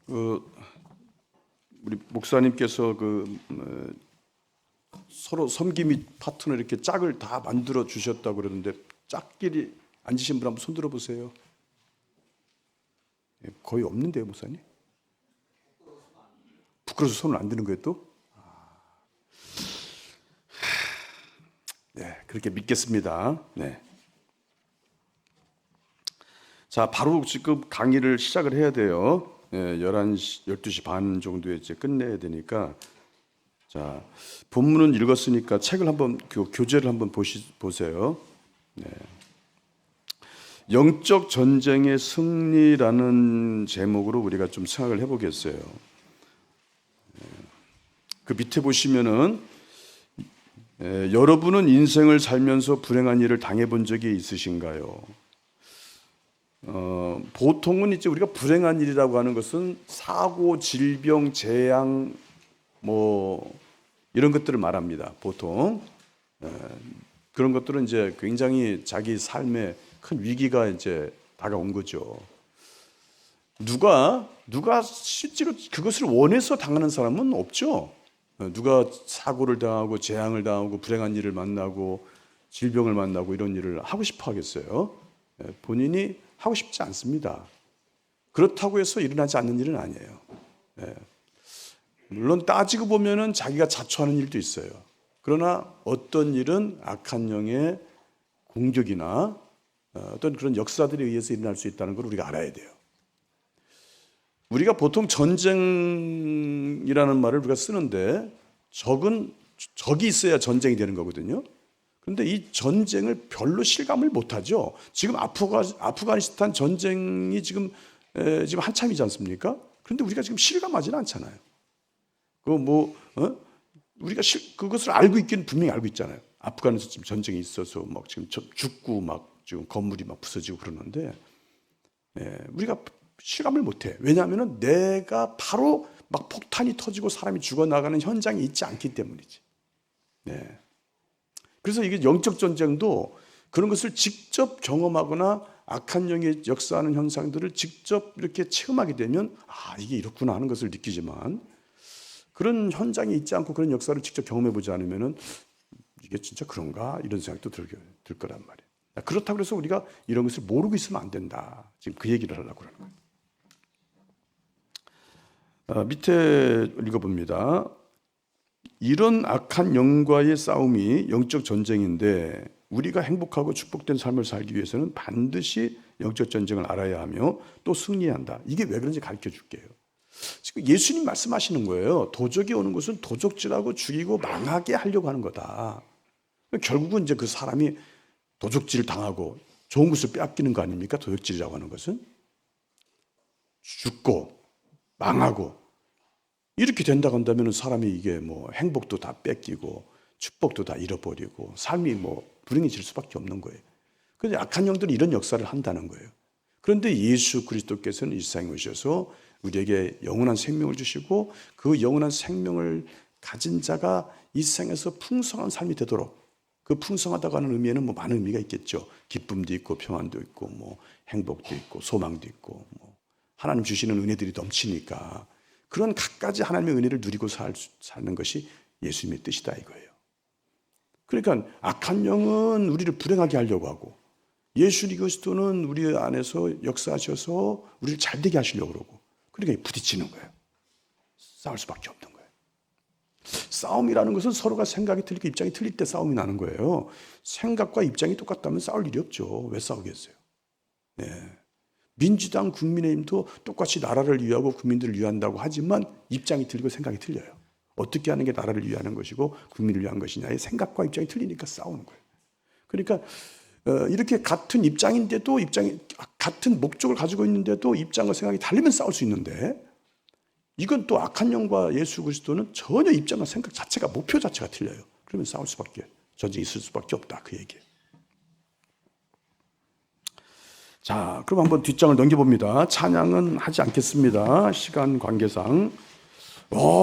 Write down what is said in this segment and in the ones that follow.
우리 목사님께서 서로 섬김이 파트너 이렇게 짝을 다 만들어 주셨다고 그러는데 짝끼리 앉으신 분 한번 손 들어 보세요. 거의 없는데요, 목사님? 부끄러워서 손을 안 드는 거예요, 또? 네, 그렇게 믿겠습니다. 네. 자, 바로 지금 강의를 시작을 해야 돼요. 11시, 12시 반 정도에 이제 끝내야 되니까. 자, 본문은 읽었으니까 책을 한번, 교재를 한번 보세요. 네. 영적 전쟁의 승리라는 제목으로 우리가 좀 생각을 해보겠어요. 그 밑에 보시면은, 여러분은 인생을 살면서 불행한 일을 당해본 적이 있으신가요? 보통은 이제 우리가 불행한 일이라고 하는 것은 사고, 질병, 재앙, 이런 것들을 말합니다. 보통 그런 것들은 이제 굉장히 자기 삶에 큰 위기가 이제 다가온 거죠. 누가 실제로 그것을 원해서 당하는 사람은 없죠. 누가 사고를 당하고 재앙을 당하고 불행한 일을 만나고 질병을 만나고 이런 일을 하고 싶어 하겠어요? 본인이 하고 싶지 않습니다. 그렇다고 해서 일어나지 않는 일은 아니에요. 물론 따지고 보면은 자기가 자초하는 일도 있어요. 그러나 어떤 일은 악한 영의 공격이나 어떤 그런 역사들에 의해서 일어날 수 있다는 걸 우리가 알아야 돼요. 우리가 보통 전쟁이라는 말을 우리가 쓰는데 적이 있어야 전쟁이 되는 거거든요. 그런데 이 전쟁을 별로 실감을 못하죠. 지금 아프가니스탄 전쟁이 지금 한참이지 않습니까? 그런데 우리가 지금 실감하지는 않잖아요. 우리가 그것을 알고 있기는 분명히 알고 있잖아요. 아프간에서 지금 전쟁이 있어서 막 지금 죽고 막 지금 건물이 막 부서지고 그러는데 우리가 실감을 못해. 왜냐하면 내가 바로 막 폭탄이 터지고 사람이 죽어나가는 현장에 있지 않기 때문이지. 그래서 이게 영적 전쟁도 그런 것을 직접 경험하거나 악한 영이 역사하는 현상들을 직접 이렇게 체험하게 되면 이게 이렇구나 하는 것을 느끼지만 그런 현장에 있지 않고 그런 역사를 직접 경험해 보지 않으면은 이게 진짜 그런가 이런 생각도 들 거란 말이에요. 그렇다고 해서 우리가 이런 것을 모르고 있으면 안 된다. 지금 그 얘기를 하려고 그러는 거예요. 밑에 읽어봅니다. 이런 악한 영과의 싸움이 영적 전쟁인데 우리가 행복하고 축복된 삶을 살기 위해서는 반드시 영적 전쟁을 알아야 하며 또 승리해야 한다. 이게 왜 그런지 가르쳐 줄게요. 지금 예수님 말씀하시는 거예요. 도적이 오는 것은 도적질하고 죽이고 망하게 하려고 하는 거다. 결국은 이제 그 사람이 도적질을 당하고 좋은 것을 빼앗기는 거 아닙니까? 도적질이라고 하는 것은 죽고 망하고 이렇게 된다고 한다면 사람이 이게 행복도 다 뺏기고 축복도 다 잃어버리고 삶이 불행해질 수밖에 없는 거예요. 그런데 악한 영들은 이런 역사를 한다는 거예요. 그런데 예수 그리스도께서는 이 세상에 오셔서 우리에게 영원한 생명을 주시고 그 영원한 생명을 가진 자가 이 세상에서 풍성한 삶이 되도록 그 풍성하다고 하는 의미에는 많은 의미가 있겠죠. 기쁨도 있고 평안도 있고 행복도 있고 소망도 있고 하나님 주시는 은혜들이 넘치니까 그런 갖가지 하나님의 은혜를 누리고 사는 것이 예수님의 뜻이다 이거예요. 그러니까 악한 영은 우리를 불행하게 하려고 하고 예수 그리스도는 우리 안에서 역사하셔서 우리를 잘되게 하시려고 그러고 그러니까 부딪히는 거예요. 싸울 수밖에 없는 거예요. 싸움이라는 것은 서로가 생각이 틀리고 입장이 틀릴 때 싸움이 나는 거예요. 생각과 입장이 똑같다면 싸울 일이 없죠. 왜 싸우겠어요? 민주당, 국민의힘도 똑같이 나라를 위하고 국민들을 위한다고 하지만 입장이 틀리고 생각이 틀려요. 어떻게 하는 게 나라를 위하는 것이고 국민을 위한 것이냐의 생각과 입장이 틀리니까 싸우는 거예요. 그러니까 이렇게 같은 입장인데도 같은 목적을 가지고 있는데도 입장과 생각이 다르면 싸울 수 있는데 이건 또 악한 영과 예수 그리스도는 전혀 입장과 생각 자체가 목표 자체가 틀려요. 그러면 싸울 수밖에 전쟁이 있을 수밖에 없다 그 얘기예요. 자, 그럼 한번 뒷장을 넘겨봅니다. 찬양은 하지 않겠습니다. 시간 관계상.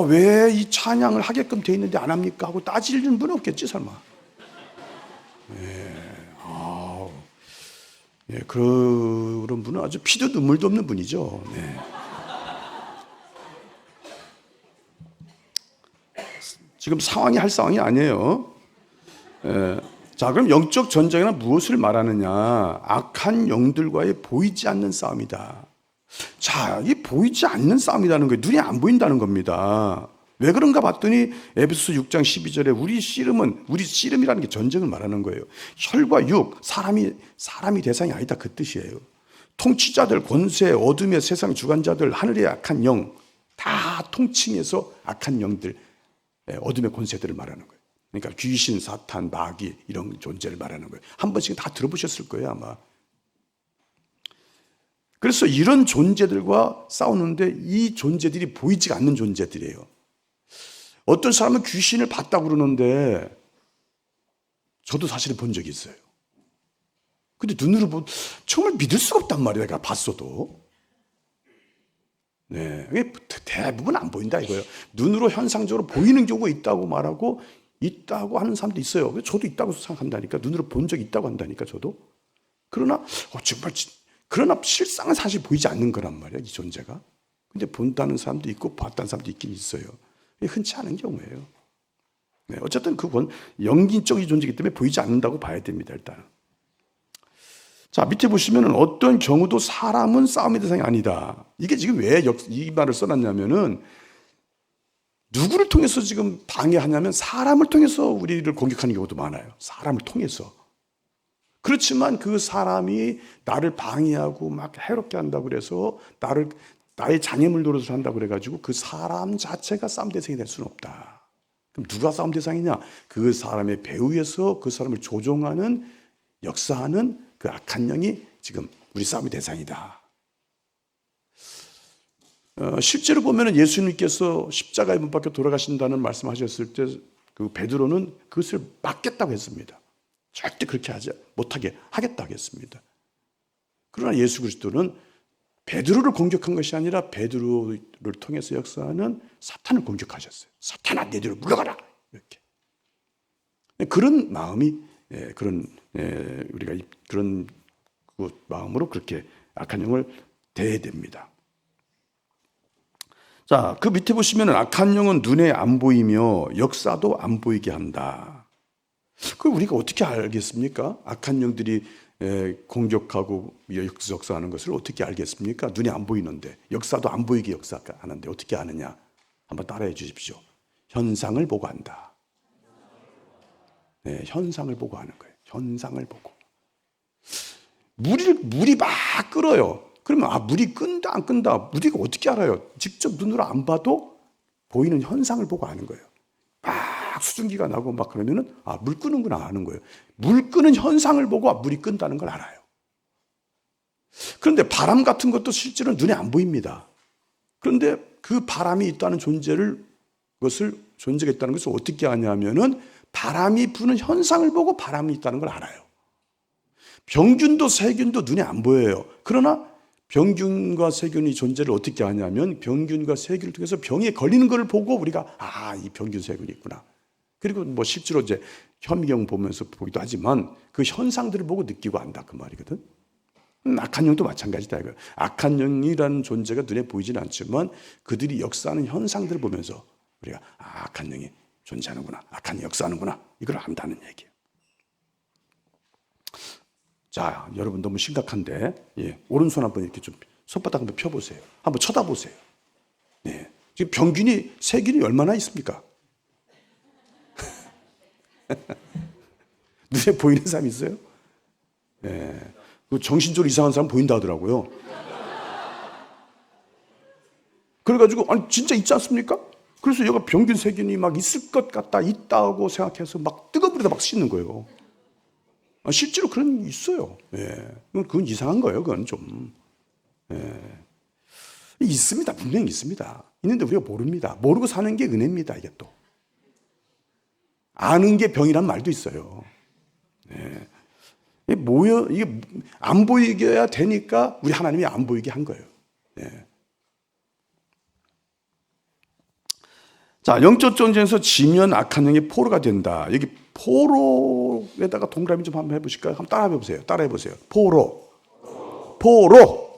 왜 이 찬양을 하게끔 돼 있는데 안 합니까? 하고 따지는 분은 없겠지 설마. 예, 그런 분은 아주 피도 눈물도 없는 분이죠. 네. 지금 상황이 할 상황이 아니에요. 예. 자, 그럼 영적 전쟁은 무엇을 말하느냐? 악한 영들과의 보이지 않는 싸움이다. 자, 이 보이지 않는 싸움이라는 거예요. 눈이 안 보인다는 겁니다. 왜 그런가 봤더니 에베소서 6장 12절에 우리 씨름이라는 게 전쟁을 말하는 거예요. 혈과 육, 사람이 대상이 아니다 그 뜻이에요. 통치자들, 권세, 어둠의 세상 주관자들, 하늘의 악한 영, 다 통칭해서 악한 영들, 어둠의 권세들을 말하는 거예요. 그러니까 귀신, 사탄, 마귀 이런 존재를 말하는 거예요. 한 번씩 다 들어보셨을 거예요 아마. 그래서 이런 존재들과 싸우는데 이 존재들이 보이지 않는 존재들이에요. 어떤 사람은 귀신을 봤다고 그러는데 저도 사실 본 적이 있어요. 근데 눈으로 보면 정말 믿을 수가 없단 말이에요. 내가 봤어도. 네, 대부분 안 보인다 이거예요. 눈으로 현상적으로 보이는 경우가 있다고 말하고 있다고 하는 사람도 있어요. 저도 있다고 생각한다니까. 눈으로 본 적이 있다고 한다니까 저도. 그러나 정말 그러나 실상은 사실 보이지 않는 거란 말이에요. 이 존재가. 근데 본다는 사람도 있고 봤다는 사람도 있긴 있어요. 흔치 않은 경우예요. 네, 어쨌든 그건 영기적인 존재이기 때문에 보이지 않는다고 봐야 됩니다. 일단. 자, 밑에 보시면은 어떤 경우도 사람은 싸움의 대상이 아니다. 이게 지금 왜 이 말을 써놨냐면은 누구를 통해서 지금 방해하냐면 사람을 통해서 우리를 공격하는 경우도 많아요. 사람을 통해서. 그렇지만 그 사람이 나를 방해하고 막 해롭게 한다고 그래서 나의 장애물 노릇을 한다고 그래가지고 그 사람 자체가 싸움 대상이 될 수는 없다. 그럼 누가 싸움 대상이냐? 그 사람의 배후에서 그 사람을 조종하는 역사하는 그 악한 영이 지금 우리 싸움의 대상이다. 실제로 보면은 예수님께서 십자가에 못 박혀 돌아가신다는 말씀하셨을 때 그 베드로는 그것을 막겠다고 했습니다. 절대 그렇게 하지 못하게 하겠다고 했습니다. 그러나 예수 그리스도는 베드로를 공격한 것이 아니라 베드로를 통해서 역사하는 사탄을 공격하셨어요. 사탄아, 내 뒤로 물러가라. 이렇게. 그런 마음이 우리가 그런 마음으로 그렇게 악한 영을 대해야 됩니다. 자, 그 밑에 보시면 악한 영은 눈에 안 보이며 역사도 안 보이게 한다. 그 우리가 어떻게 알겠습니까? 악한 영들이 공격하고 역사하는 것을 어떻게 알겠습니까? 눈이 안 보이는데 역사도 안 보이게 역사하는데 어떻게 아느냐? 한번 따라해 주십시오. 현상을 보고 한다. 네, 현상을 보고 하는 거예요. 현상을 보고. 물이 막 끓어요. 그러면 물이 끈다 안 끈다 우리가 어떻게 알아요? 직접 눈으로 안 봐도 보이는 현상을 보고 아는 거예요. 막 수증기가 나고 막 그러면은 물 끄는구나 아는 거예요. 물 끄는 현상을 보고 물이 끈다는 걸 알아요. 그런데 바람 같은 것도 실제로 눈에 안 보입니다. 그런데 그 바람이 있다는 존재가 있다는 것을 어떻게 아냐면은 바람이 부는 현상을 보고 바람이 있다는 걸 알아요. 병균도 세균도 눈에 안 보여요. 그러나 병균과 세균의 존재를 어떻게 아냐면 병균과 세균을 통해서 병에 걸리는 걸 보고 우리가 이 병균 세균이 있구나. 그리고 뭐 실제로 이제 현미경 보면서 보기도 하지만 그 현상들을 보고 느끼고 안다 그 말이거든. 악한 영도 마찬가지다 이거예요. 악한 영이라는 존재가 눈에 보이지는 않지만 그들이 역사하는 현상들을 보면서 우리가 악한 영이 존재하는구나, 악한 영이 역사하는구나 이걸 안다는 얘기예요. 자, 여러분 너무 심각한데 오른손 한번 이렇게 좀 손바닥 한번 펴보세요. 한번 쳐다보세요. 지금 병균이 세균이 얼마나 있습니까? 눈에 보이는 사람 있어요? 정신적으로 이상한 사람 보인다 하더라고요. 그래가지고 아니 진짜 있지 않습니까? 그래서 여기가 병균 세균이 막 있을 것 같다 있다고 생각해서 막 뜨거운 물에다 막 씻는 거예요. 실제로 그런 게 있어요. 그건 이상한 거예요. 그건 좀 있습니다. 분명히 있습니다. 있는데 우리가 모릅니다. 모르고 사는 게 은혜입니다. 이게 또 아는 게 병이란 말도 있어요. 이게 안 보이게 해야 되니까 우리 하나님이 안 보이게 한 거예요. 자, 영적 전쟁에서 지면 악한 영이 포로가 된다. 여기 포로에다가 동그라미 좀 한번 해보실까요? 한번 따라해 보세요. 포로. 포로.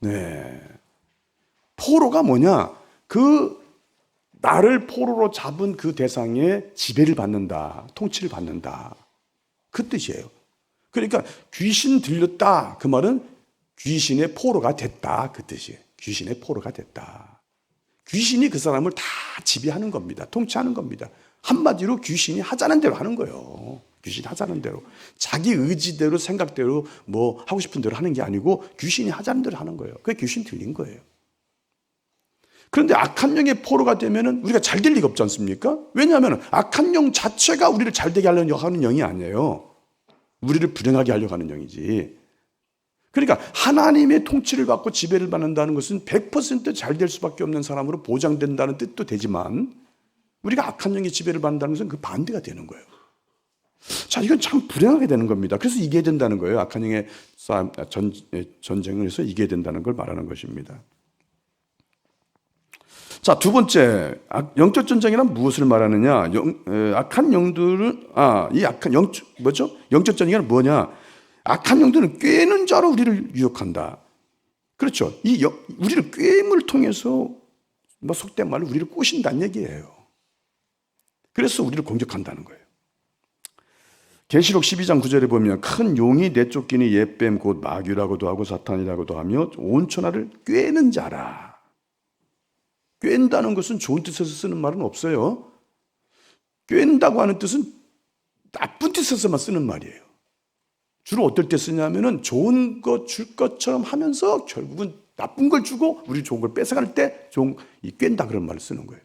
네. 포로가 뭐냐? 그 나를 포로로 잡은 그 대상의 지배를 받는다. 통치를 받는다. 그 뜻이에요. 그러니까 귀신 들렸다. 그 말은 귀신의 포로가 됐다. 그 뜻이에요. 귀신의 포로가 됐다. 귀신이 그 사람을 다 지배하는 겁니다. 통치하는 겁니다. 한마디로 귀신이 하자는 대로 하는 거예요. 귀신이 하자는 대로. 자기 의지대로 생각대로 뭐 하고 싶은 대로 하는 게 아니고 귀신이 하자는 대로 하는 거예요. 그게 귀신 들린 거예요. 그런데 악한 영의 포로가 되면은 우리가 잘 될 리가 없지 않습니까? 왜냐하면 악한 영 자체가 우리를 잘 되게 하려고 하는 영이 아니에요. 우리를 불행하게 하려고 하는 영이지. 그러니까 하나님의 통치를 받고 지배를 받는다는 것은 100% 잘 될 수밖에 없는 사람으로 보장된다는 뜻도 되지만 우리가 악한 영의 지배를 받는다는 것은 그 반대가 되는 거예요. 자, 이건 참 불행하게 되는 겁니다. 그래서 이겨야 된다는 거예요. 악한 영의 전쟁을 해서 이겨야 된다는 걸 말하는 것입니다. 자, 두 번째, 영적 전쟁이란 무엇을 말하느냐? 악한 영들은, 이 악한 영적 전쟁이란 뭐냐? 악한 영들은 꾀는 자로 우리를 유혹한다. 그렇죠. 우리를 꾀임을 통해서, 속된 말로 우리를 꼬신다는 얘기예요. 그래서 우리를 공격한다는 거예요. 계시록 12장 9절에 보면 큰 용이 내쫓기니 옛뱀 곧 마귀라고도 하고 사탄이라고도 하며 온 천하를 꾀는 자라. 꾀는다는 것은 좋은 뜻에서 쓰는 말은 없어요. 꾀는다고 하는 뜻은 나쁜 뜻에서만 쓰는 말이에요. 주로 어떨 때 쓰냐면은 좋은 거 줄 것처럼 하면서 결국은 나쁜 걸 주고 우리 좋은 걸 뺏어갈 때 이 꾀는다 그런 말을 쓰는 거예요.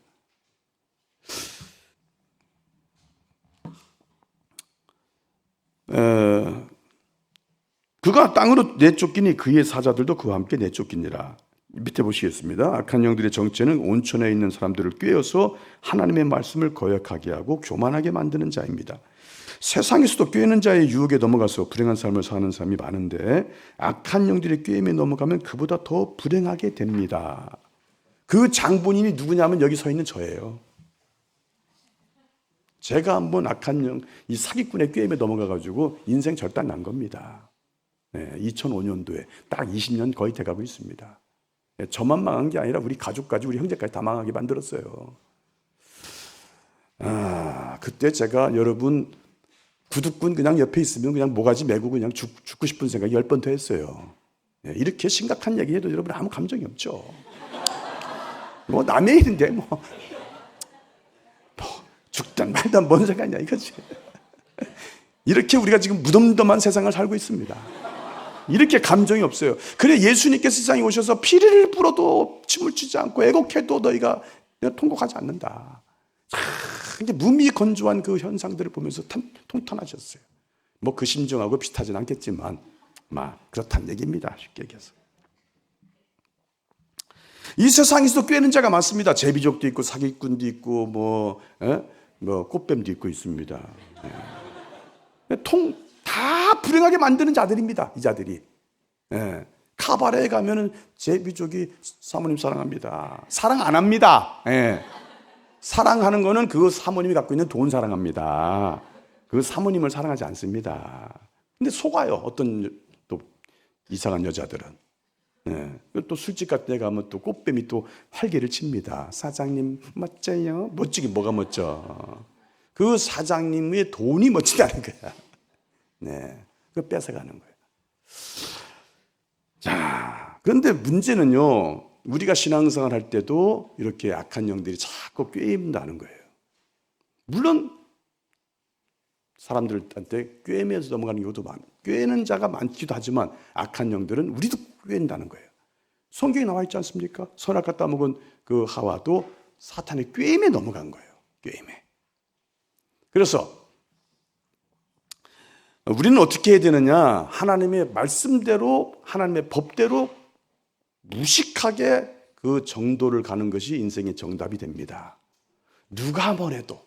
그가 땅으로 내쫓기니 그의 사자들도 그와 함께 내쫓기니라. 밑에 보시겠습니다. 악한 영들의 정체는 온천에 있는 사람들을 꾀어서 하나님의 말씀을 거역하게 하고 교만하게 만드는 자입니다. 세상에서도 꾀는 자의 유혹에 넘어가서 불행한 삶을 사는 사람이 많은데 악한 영들의 꾀임에 넘어가면 그보다 더 불행하게 됩니다. 그 장본인이 누구냐면 여기 서 있는 저예요. 제가 한번 악한 영, 이 사기꾼의 꾀임에 넘어가가지고 인생 절단 난 겁니다. 2005년도에 딱 20년 거의 돼가고 있습니다. 저만 망한 게 아니라 우리 가족까지 우리 형제까지 다 망하게 만들었어요. 그때 제가 여러분 구두꾼 그냥 옆에 있으면 그냥 모가지 메고 그냥 죽고 싶은 생각이 10번 더 했어요. 이렇게 심각한 얘기 해도 여러분 아무 감정이 없죠. 뭐 남의 일인데 뭐 죽든 말든 뭔 상관이야 이거지. 이렇게 우리가 지금 무덤덤한 세상을 살고 있습니다. 이렇게 감정이 없어요. 그래 예수님께서 세상에 오셔서 피를 불어도 춤을 추지 않고 애곡해도 너희가 통곡하지 않는다. 이제 무미건조한 그 현상들을 보면서 통탄하셨어요. 뭐 그 심정하고 비슷하진 않겠지만 그렇다는 얘기입니다. 쉽게 얘기해서. 이 세상에서도 꾀는 자가 많습니다. 제비족도 있고 사기꾼도 있고 뭐 꽃뱀도 있고 있습니다. 다 불행하게 만드는 자들입니다. 이 자들이. 카바레에 가면은 제비족이 사모님 사랑합니다. 사랑 안 합니다. 사랑하는 거는 그 사모님이 갖고 있는 돈 사랑합니다. 그 사모님을 사랑하지 않습니다. 근데 속아요. 어떤 또 이상한 여자들은. 또 술집 같은 데 가면 또 꽃뱀이 또 활개를 칩니다. 사장님 멋져요. 멋지게 뭐가 멋져. 그 사장님의 돈이 멋지다는 거야. 그거 뺏어가는 거예요. 자, 그런데 문제는요, 우리가 신앙생활 할 때도 이렇게 악한 영들이 자꾸 꾀임다는 거예요. 물론 사람들한테 꾀면서 넘어가는 경우도 많아요. 꾀는 자가 많기도 하지만 악한 영들은 우리도 꾀인다는 거예요. 성경에 나와 있지 않습니까? 선악과 따먹은 그 하와도 사탄의 꾀임에 넘어간 거예요. 꾀임에. 그래서 우리는 어떻게 해야 되느냐? 하나님의 말씀대로, 하나님의 법대로 무식하게 그 정도를 가는 것이 인생의 정답이 됩니다. 누가 뭐래도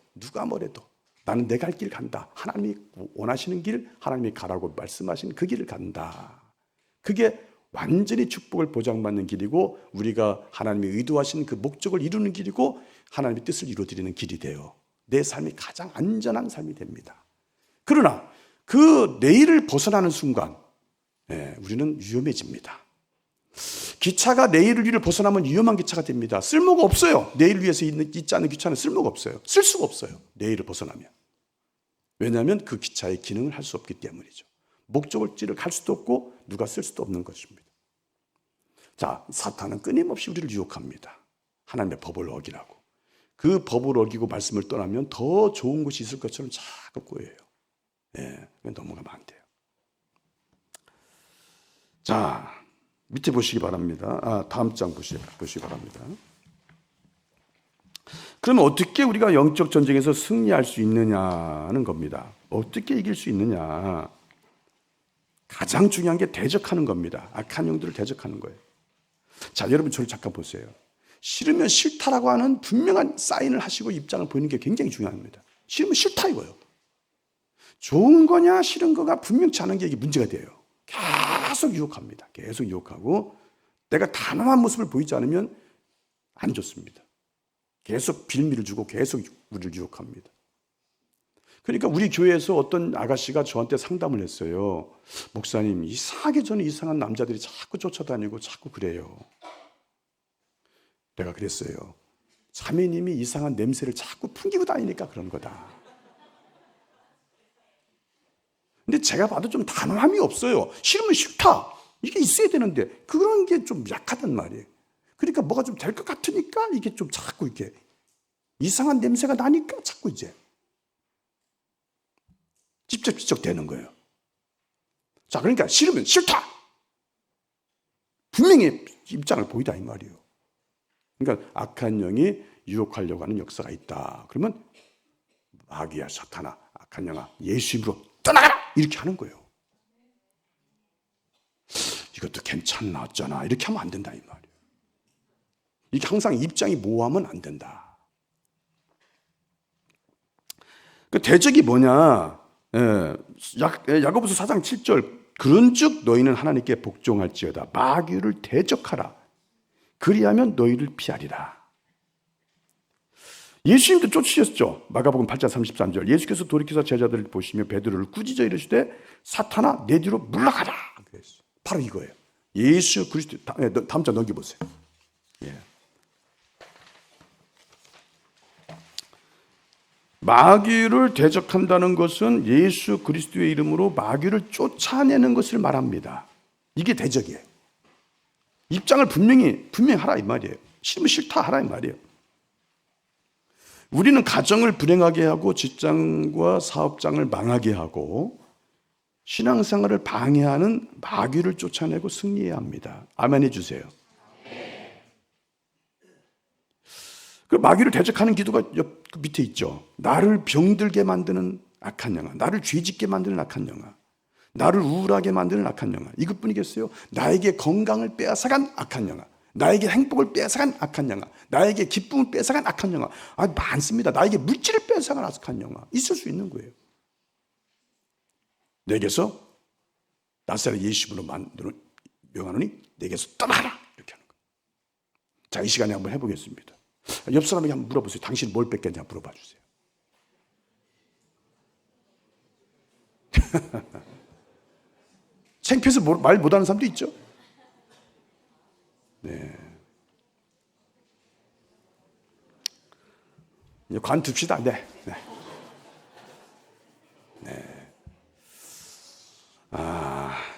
나는 내 갈 길 간다. 하나님이 원하시는 길, 하나님이 가라고 말씀하신 그 길을 간다. 그게 완전히 축복을 보장받는 길이고 우리가 하나님이 의도하신 그 목적을 이루는 길이고 하나님의 뜻을 이루어드리는 길이 돼요. 내 삶이 가장 안전한 삶이 됩니다. 그러나 그 내일을 벗어나는 순간 우리는 위험해집니다. 기차가 내일을 위를 벗어나면 위험한 기차가 됩니다. 쓸모가 없어요. 내일 위에서 있지 않은 기차는 쓸모가 없어요. 쓸 수가 없어요. 내일을 벗어나면. 왜냐하면 그 기차의 기능을 할 수 없기 때문이죠. 목적지를 갈 수도 없고 누가 쓸 수도 없는 것입니다. 자, 사탄은 끊임없이 우리를 유혹합니다. 하나님의 법을 어기라고. 그 법을 어기고 말씀을 떠나면 더 좋은 것이 있을 것처럼 자꾸 꼬여요. 넘어가면 안 돼요. 자, 밑에 보시기 바랍니다. 다음 장 보시기 바랍니다. 그러면 어떻게 우리가 영적 전쟁에서 승리할 수 있느냐는 겁니다. 어떻게 이길 수 있느냐. 가장 중요한 게 대적하는 겁니다. 악한 영들을 대적하는 거예요. 자, 여러분 저를 잠깐 보세요. 싫으면 싫다라고 하는 분명한 사인을 하시고 입장을 보이는 게 굉장히 중요합니다. 싫으면 싫다 이거예요. 좋은 거냐 싫은 거가 분명치 않은 게 이게 문제가 돼요. 계속 유혹합니다. 계속 유혹하고 내가 단호한 모습을 보이지 않으면 안 좋습니다. 계속 빌미를 주고 계속 우리를 유혹합니다. 그러니까 우리 교회에서 어떤 아가씨가 저한테 상담을 했어요. 목사님, 이상하게 저는 이상한 남자들이 자꾸 쫓아다니고 자꾸 그래요. 내가 그랬어요. 자매님이 이상한 냄새를 자꾸 풍기고 다니니까 그런 거다. 근데 제가 봐도 좀 단호함이 없어요. 싫으면 싫다. 이게 있어야 되는데 그런 게 좀 약하단 말이에요. 그러니까 뭐가 좀 될 것 같으니까 이게 좀 자꾸 이렇게 이상한 냄새가 나니까 자꾸 이제 찝쩍찝쩍 되는 거예요. 자, 그러니까 싫으면 싫다. 분명히 입장을 보이다 이 말이에요. 그러니까 악한 영이 유혹하려고 하는 역사가 있다. 그러면 마귀야 사탄아, 악한 영아, 예수 이름으로 떠나가라! 이렇게 하는 거예요. 이것도 괜찮나 어쩌나 이렇게 하면 안 된다 이 말이에요. 이게 항상 입장이 모호하면 안 된다. 그 대적이 뭐냐? 야고보서 4장 7절 그런즉 너희는 하나님께 복종할지어다 마귀를 대적하라 그리하면 너희를 피하리라. 예수님도 쫓으셨죠. 마가복음 8장 33절 예수께서 돌이켜서 제자들을 보시며 베드로를 꾸짖어 이르시되 사탄아 내 뒤로 물러가라 그랬어요. 바로 이거예요. 예수 그리스도. 다음 장 넘겨보세요. 마귀를 대적한다는 것은 예수 그리스도의 이름으로 마귀를 쫓아내는 것을 말합니다. 이게 대적이에요. 입장을 분명히 하라 이 말이에요. 싫으면 싫다 하라 이 말이에요. 우리는 가정을 불행하게 하고 직장과 사업장을 망하게 하고 신앙생활을 방해하는 마귀를 쫓아내고 승리해야 합니다. 아멘 해주세요. 그 마귀를 대적하는 기도가 옆 밑에 있죠. 나를 병들게 만드는 악한 영아, 나를 죄짓게 만드는 악한 영아, 나를 우울하게 만드는 악한 영아. 이것뿐이겠어요? 나에게 건강을 빼앗아간 악한 영아, 나에게 행복을 빼앗아간 악한 영아, 나에게 기쁨을 빼앗아간 악한 영아. 많습니다. 나에게 물질을 빼앗아간 악한 영아. 있을 수 있는 거예요. 내게서 나사렛 예수로 명하노니 내게서 떠나라 이렇게 하는 거예요. 자, 이 시간에 한번 해보겠습니다. 옆 사람에게 한번 물어보세요. 당신 뭘 뺏겼냐 물어봐 주세요. 창피해서 말 못하는 사람도 있죠. 네. 이제 관둡시다. 네.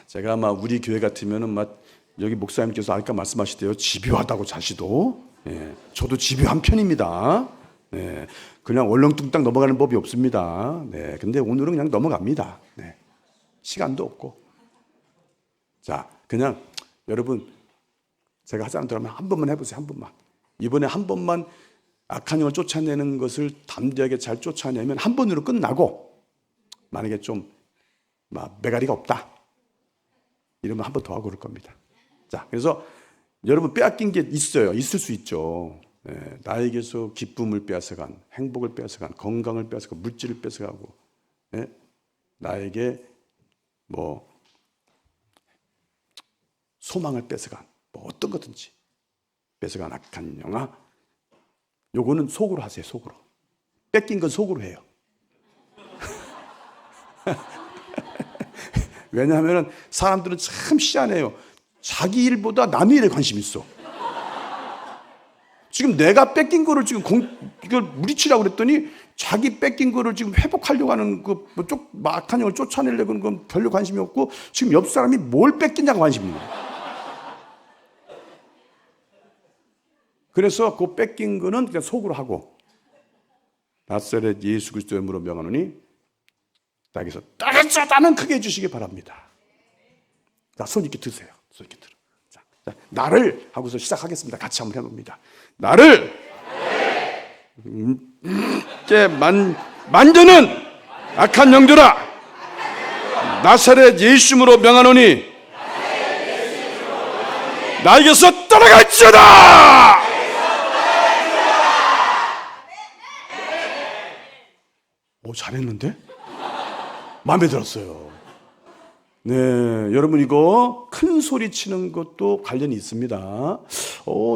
제가 아마 우리 교회 같으면은 여기 목사님께서 아까 말씀하시대요. 집요하다고 자시도. 저도 집요한 편입니다. 그냥 얼렁뚱땅 넘어가는 법이 없습니다. 근데 오늘은 그냥 넘어갑니다. 시간도 없고. 자, 그냥 여러분 제가 하자는 대로 한 번만 해보세요. 한 번만. 이번에 한 번만 악한 영을 쫓아내는 것을 담대하게 잘 쫓아내면 한 번으로 끝나고 만약에 좀 매가리가 없다 이러면 한 번 더 하고 그럴 겁니다. 자, 그래서 여러분 빼앗긴 게 있어요. 있을 수 있죠. 나에게서 기쁨을 빼앗아간, 행복을 빼앗아간, 건강을 빼앗아간, 물질을 빼앗아가고, 나에게 소망을 뺏어간 어떤 거든지 뺏어간 악한 영아. 요거는 속으로 하세요. 속으로. 뺏긴 건 속으로 해요. 왜냐하면 사람들은 참 희한해요. 자기 일보다 남의 일에 관심이 있어. 지금 내가 뺏긴 거를 지금 이걸 무리치라고 그랬더니 자기 뺏긴 거를 지금 회복하려고 하는 악한 영을 쫓아내려고 하는 건 별로 관심이 없고 지금 옆 사람이 뭘 뺏겼냐가 관심이 있는 거예요. 그래서 그 뺏긴 거는 그냥 속으로 하고 나사렛 예수 그리스도의 이름으로 명하노니 나에게서 따르자 나는 크게 해주시기 바랍니다. 자, 손 이렇게 드세요. 손 이렇게 들어. 자, 나를 하고서 시작하겠습니다. 같이 한번 해봅니다. 나를 만드는 악한 영들아 나사렛 예수 이름으로 명하노니 나에게서 떠나갈지어다. 오, 잘했는데? 마음에 들었어요. 네, 여러분 이거 큰 소리 치는 것도 관련이 있습니다.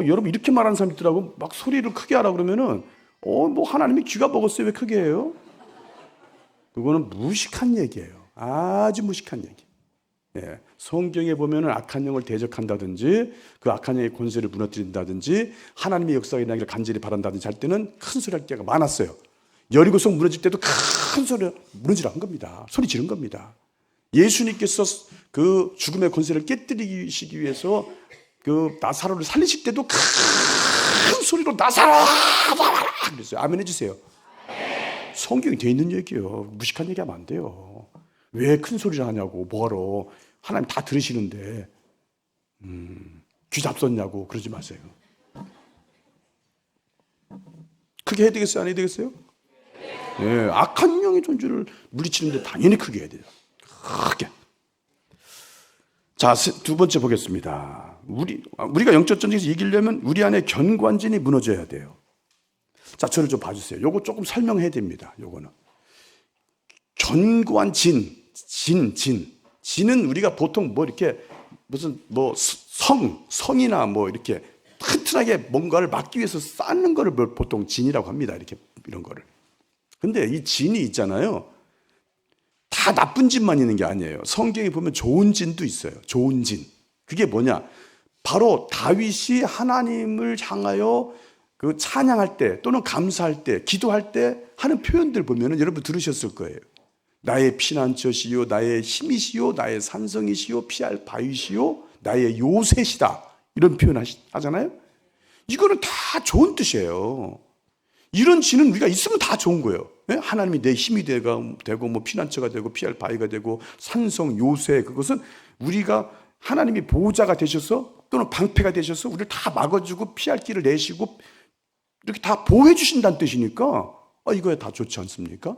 여러분 이렇게 말하는 사람 있더라고. 막 소리를 크게 하라 그러면은 뭐 하나님이 귀가 먹었어요. 왜 크게 해요? 그거는 무식한 얘기예요. 아주 무식한 얘기. 네, 성경에 보면은 악한 영을 대적한다든지 그 악한 영의 권세를 무너뜨린다든지 하나님의 역사가 일어나기를 간절히 바란다든지 할 때는 큰 소리 할 때가 많았어요. 여리고성 무너질 때도 큰 소리로 무너지라 한 겁니다. 소리 지른 겁니다. 예수님께서 그 죽음의 권세를 깨뜨리시기 위해서 그 나사로를 살리실 때도 큰 소리로 나사로 그랬어요. 아멘 해주세요. 성경이 돼 있는 얘기예요. 무식한 얘기하면 안 돼요. 왜 큰 소리를 하냐고 뭐하러 하나님 다 들으시는데 귀 잡섰냐고 그러지 마세요. 크게 해야 되겠어요? 안 해야 되겠어요? 네, 악한 영의 존재를 물리치는데 당연히 크게 해야 돼요. 크게. 자, 두 번째 보겠습니다. 우리가 영적 전쟁에서 이기려면 우리 안에 견고한진이 무너져야 돼요. 자, 저를 좀 봐주세요. 요거 조금 설명해야 됩니다. 요거는 견고한 진은 우리가 보통 뭐 이렇게 무슨 뭐 성이나 뭐 이렇게 튼튼하게 뭔가를 막기 위해서 쌓는 거를 보통 진이라고 합니다. 이렇게 이런 거를. 근데 이 진이 있잖아요. 다 나쁜 진만 있는 게 아니에요. 성경에 보면 좋은 진도 있어요. 좋은 진. 그게 뭐냐? 바로 다윗이 하나님을 향하여 그 찬양할 때 또는 감사할 때, 기도할 때 하는 표현들 보면은 여러분 들으셨을 거예요. 나의 피난처시요, 나의 힘이시요, 나의 산성이시요, 피할 바위시요, 나의 요새시다. 이런 표현 하잖아요. 이거는 다 좋은 뜻이에요. 이런 진은 우리가 있으면 다 좋은 거예요. 하나님이 내 힘이 되고 뭐 피난처가 되고 피할 바위가 되고 산성, 요새, 그것은 우리가 하나님이 보호자가 되셔서 또는 방패가 되셔서 우리를 다 막아주고 피할 길을 내시고 이렇게 다 보호해 주신다는 뜻이니까 이거야 다 좋지 않습니까?